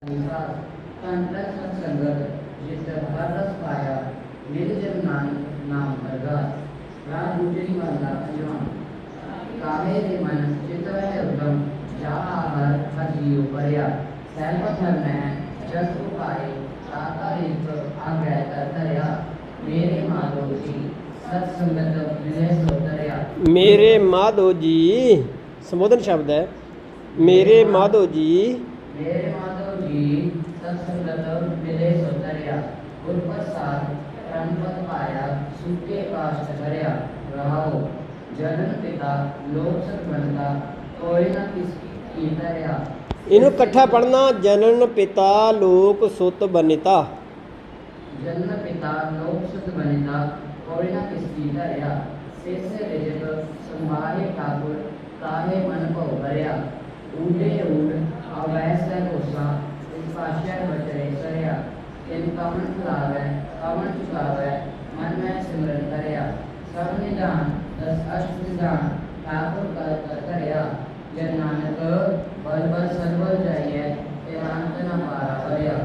कंटक संगत जित हर रस पाया निर्जन नाम प्रगत राज उजरी वाला अंजवान काहे रे मन चित है उदम जहाँ हर हर जीव पर्या सैलपत हर मैं जस उपाय ताता रित आगे तरया मेरे माधो जी सत्संगत विजय सोतरया। मेरे माधो जी संबोधन शब्द है। मेरे माधो जी सत्संगत विजय सोतरया गुर प्रसाद प्रणपत पाया सुखे काष्ट करया रहाओ जनन पिता लोक सत बनता कोई न किसकी तरया। इन्हू इकट्ठा पढ़ना। जनन पिता लोक सुत बनिता। जन्म पिता लोक सुत बनिता कोई न किसकी तरया। शेष रजत संभाले ठाकुर काहे मन को भरया ऊडे ऊड अवैस कोसा पाशा बचरे सरया इन कमन फुलावे कमन चुकावे मन में सिमरन करया सब निदान दस अष्ट निदान ठाकुर कर करया जन नानक बल बल सर्वल जाइए एकांत न पारा करया।